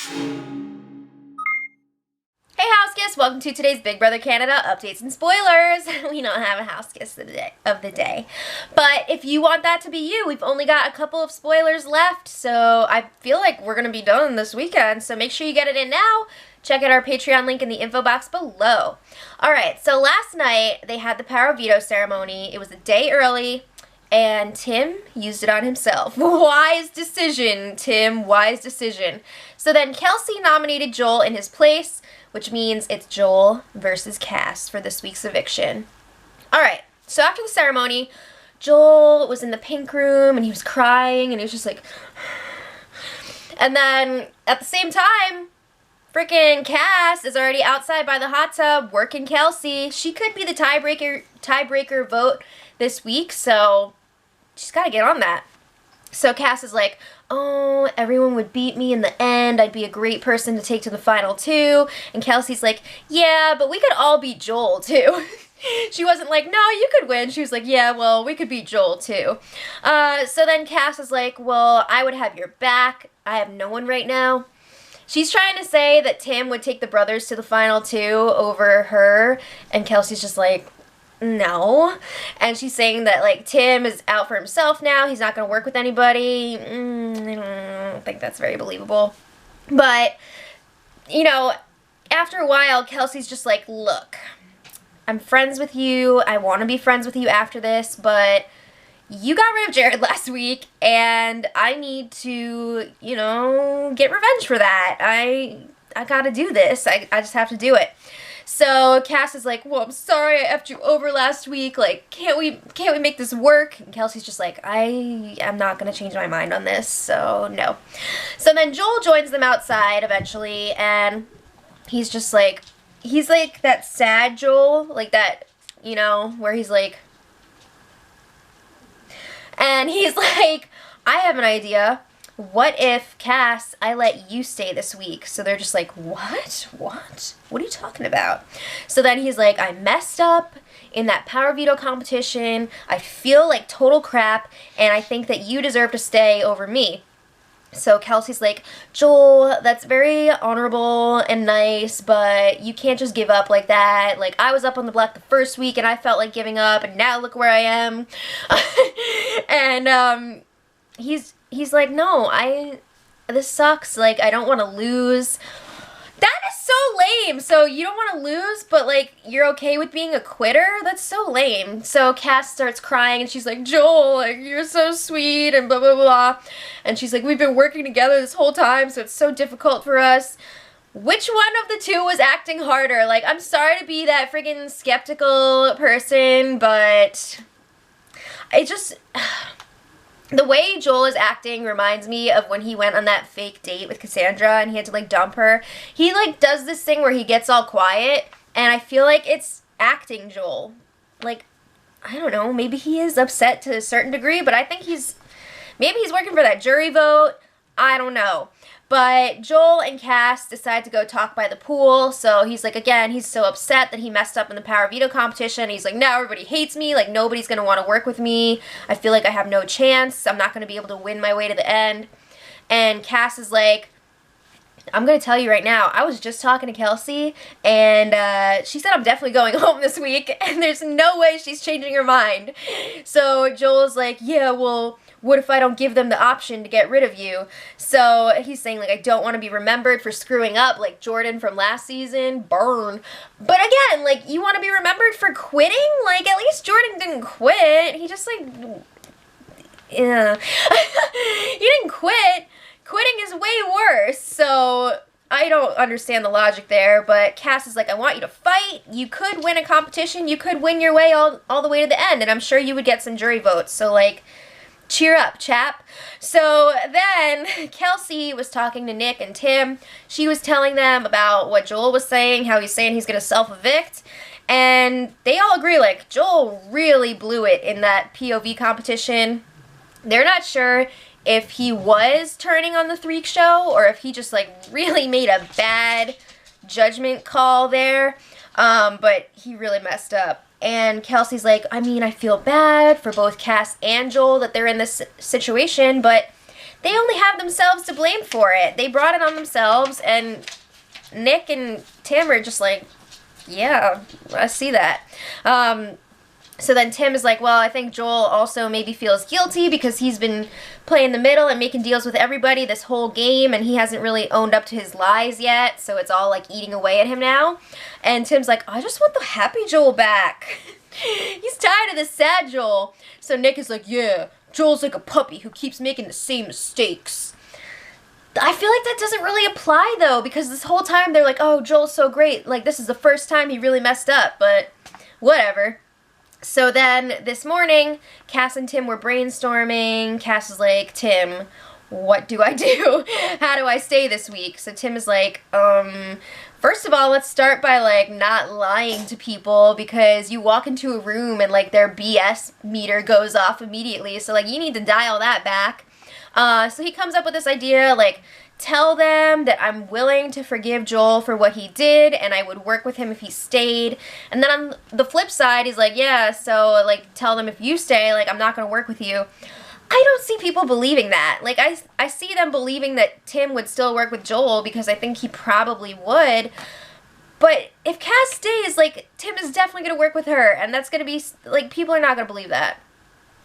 Hey house guests, welcome to today's Big Brother Canada updates and spoilers. We don't have a house guest of the day. But if you want that to be you, we've only got a couple of spoilers left, so I feel like we're going to be done this weekend, so make sure you get it in now. Check out our Patreon link in the info box below. Alright, so last night they had the Power Veto ceremony. It was a day early, and Tim used it on himself. Wise decision, Tim, wise decision. So then Kelsey nominated Joel in his place, which means it's Joel versus Cass for this week's eviction. Alright, so after the ceremony, Joel was in the pink room and he was crying and he was just like... And then at the same time, freaking Cass is already outside by the hot tub working Kelsey. She could be the tiebreaker vote this week, so she's got to get on that. So Cass is like, oh, everyone would beat me in the end. I'd be a great person to take to the final two. And Kelsey's like, yeah, but we could all beat Joel too. She wasn't like, no, you could win. She was like, yeah, well, we could beat Joel too. So then Cass is like, well, I would have your back. I have no one right now. She's trying to say that Tim would take the brothers to the final two over her. And Kelsey's just like, no. And she's saying that, like, Tim is out for himself now. He's not going to work with anybody. I don't think that's very believable. But, you know, after a while, Kelsey's just like, look, I'm friends with you. I want to be friends with you after this, but you got rid of Jared last week, and I need to, you know, get revenge for that. I got to do this. I just have to do it. So Cass is like, well, I'm sorry I effed you over last week. Like, can't we make this work? And Kelsey's just like, I am not going to change my mind on this, so no. So then Joel joins them outside eventually, and he's just like, he's like that sad Joel, like that, you know, where he's like, and he's like, I have an idea. What if, Cass, I let you stay this week? So they're just like, what? What? What are you talking about? So then he's like, I messed up in that Power Veto competition. I feel like total crap, and I think that you deserve to stay over me. So Kelsey's like, Joel, that's very honorable and nice, but you can't just give up like that. Like, I was up on the block the first week, and I felt like giving up, and now look where I am. And he's like, no, this sucks. Like, I don't want to lose. That is so lame. So you don't want to lose, but, like, you're okay with being a quitter? That's so lame. So Cass starts crying, and she's like, Joel, like, you're so sweet, and blah, blah, blah. And she's like, we've been working together this whole time, so it's so difficult for us. Which one of the two was acting harder? Like, I'm sorry to be that friggin' skeptical person, but it just... The way Joel is acting reminds me of when he went on that fake date with Cassandra and he had to, like, dump her. He, like, does this thing where he gets all quiet, and I feel like it's acting Joel. Like, I don't know, maybe he is upset to a certain degree, but I think maybe he's working for that jury vote. I don't know. But Joel and Cass decide to go talk by the pool, so he's like, again, he's so upset that he messed up in the Power Veto competition. He's like, now everybody hates me, like, nobody's going to want to work with me. I feel like I have no chance. I'm not going to be able to win my way to the end. And Cass is like, I'm going to tell you right now, I was just talking to Kelsey, and she said I'm definitely going home this week, and there's no way she's changing her mind. So Joel's like, yeah, well, what if I don't give them the option to get rid of you? So he's saying, like, I don't want to be remembered for screwing up like Jordan from last season. Burn. But again, like, you want to be remembered for quitting? Like, at least Jordan didn't quit. He just, like, yeah. He didn't quit. Quitting is way worse. So I don't understand the logic there, but Cass is like, I want you to fight. You could win a competition. You could win your way all the way to the end, and I'm sure you would get some jury votes. So, like, cheer up, chap. So then Kelsey was talking to Nick and Tim. She was telling them about what Joel was saying, how he's saying he's going to self-evict. And they all agree, like, Joel really blew it in that POV competition. They're not sure if he was turning on the Freak Show or if he just, like, really made a bad judgment call there. But he really messed up. And Kelsey's like, I mean, I feel bad for both Cass and Joel that they're in this situation, but they only have themselves to blame for it. They brought it on themselves, and Nick and Tim are just like, yeah, I see that. So then Tim is like, well, I think Joel also maybe feels guilty because he's been playing the middle and making deals with everybody this whole game, and he hasn't really owned up to his lies yet, so it's all like eating away at him now. And Tim's like, I just want the happy Joel back. He's tired of this sad Joel. So Nick is like, yeah, Joel's like a puppy who keeps making the same mistakes. I feel like that doesn't really apply, though, because this whole time they're like, oh, Joel's so great. Like, this is the first time he really messed up, but whatever. So then this morning, Cass and Tim were brainstorming. Cass is like, Tim, what do I do? How do I stay this week? So Tim is like, first of all, let's start by, like, not lying to people, because you walk into a room and, like, their BS meter goes off immediately. So, like, you need to dial that back. So he comes up with this idea, like, tell them that I'm willing to forgive Joel for what he did, and I would work with him if he stayed. And then on the flip side, he's like, yeah, so, like, tell them if you stay, like, I'm not going to work with you. I don't see people believing that. Like, I see them believing that Tim would still work with Joel, because I think he probably would. But if Cass stays, like, Tim is definitely going to work with her, and that's going to be, like, people are not going to believe that.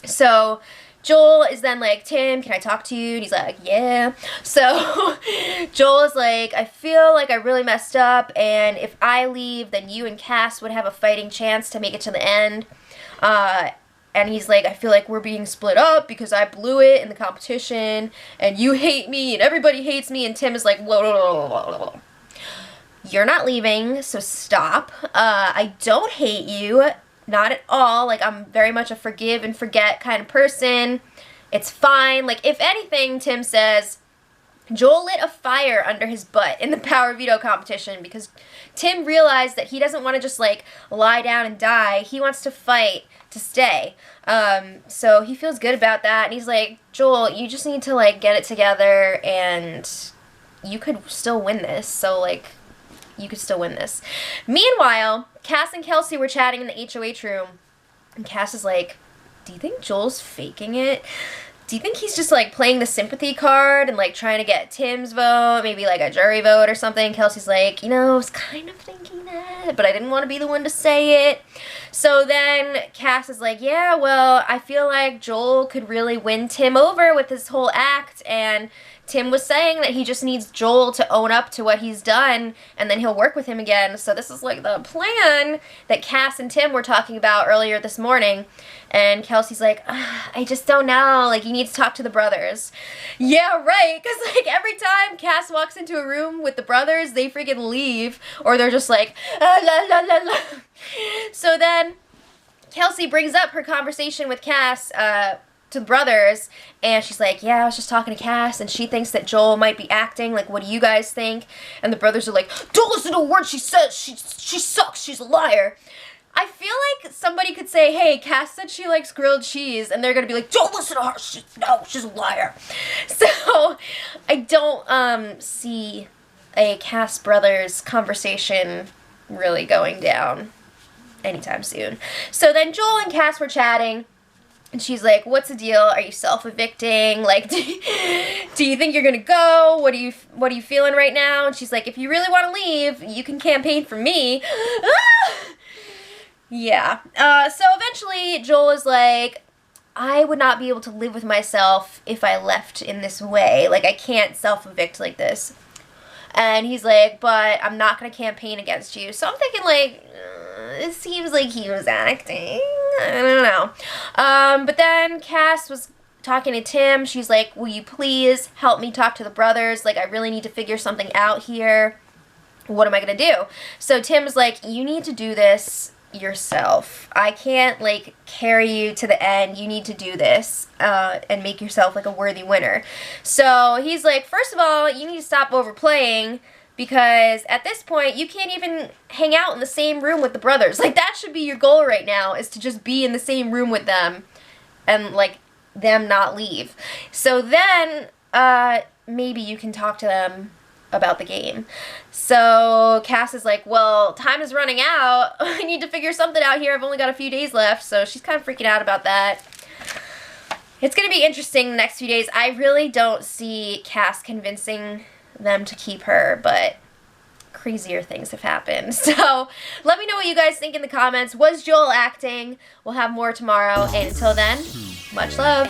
So Joel is then like, Tim, can I talk to you? And he's like, yeah. So Joel is like, I feel like I really messed up, and if I leave, then you and Cass would have a fighting chance to make it to the end. And he's like, I feel like we're being split up because I blew it in the competition, and you hate me, and everybody hates me. And Tim is like, whoa, whoa, whoa, whoa, whoa. You're not leaving, so stop. I don't hate you. Not at all. Like, I'm very much a forgive and forget kind of person. It's fine. Like, if anything, Tim says, Joel lit a fire under his butt in the power veto competition, because Tim realized that he doesn't want to just, like, lie down and die. He wants to fight to stay. So he feels good about that. And he's like, Joel, you just need to, like, get it together, and you could still win this. So, like, you could still win this. Meanwhile, Cass and Kelsey were chatting in the HOH room, and Cass is like, do you think Joel's faking it? Do you think he's just, like, playing the sympathy card and, like, trying to get Tim's vote, maybe, like, a jury vote or something? Kelsey's like, you know, I was kind of thinking that, but I didn't want to be the one to say it. So then Cass is like, yeah, well, I feel like Joel could really win Tim over with this whole act, and Tim was saying that he just needs Joel to own up to what he's done, and then he'll work with him again. So this is, like, the plan that Cass and Tim were talking about earlier this morning. And Kelsey's like, I just don't know. Like, you need to talk to the brothers. Yeah, right. Because, like, every time Cass walks into a room with the brothers, they freaking leave. Or they're just like, la, la, la, la. So then Kelsey brings up her conversation with Cass, to the brothers, and she's like, yeah, I was just talking to Cass, and she thinks that Joel might be acting. Like, what do you guys think? And the brothers are like, don't listen to a word she says. She sucks. She's a liar. I feel like somebody could say, hey, Cass said she likes grilled cheese, and they're going to be like, don't listen to her. She's a liar. So I don't see a Cass brothers conversation really going down anytime soon. So then Joel and Cass were chatting, and she's like, what's the deal? Are you self-evicting? Like, do you think you're going to go? What are you feeling right now? And she's like, if you really want to leave, you can campaign for me. Yeah. So eventually Joel is like, I would not be able to live with myself if I left in this way. Like, I can't self-evict like this. And he's like, but I'm not going to campaign against you. So I'm thinking, like, it seems like he was acting. I don't know. But then Cass was talking to Tim. She's like, will you please help me talk to the brothers? Like, I really need to figure something out here. What am I going to do? So Tim's like, you need to do this yourself. I can't, like, carry you to the end. You need to do this and make yourself, like, a worthy winner. So he's like, first of all, you need to stop overplaying, because at this point, you can't even hang out in the same room with the brothers. Like, that should be your goal right now, is to just be in the same room with them and, like, them not leave. So then maybe you can talk to them about the game. So Cass is like, well, time is running out. I need to figure something out here. I've only got a few days left. So she's kind of freaking out about that. It's going to be interesting the next few days. I really don't see Cass convincing them to keep her, but crazier things have happened. So let me know what you guys think in the comments. Was Joel acting? We'll have more tomorrow. And until then, much love.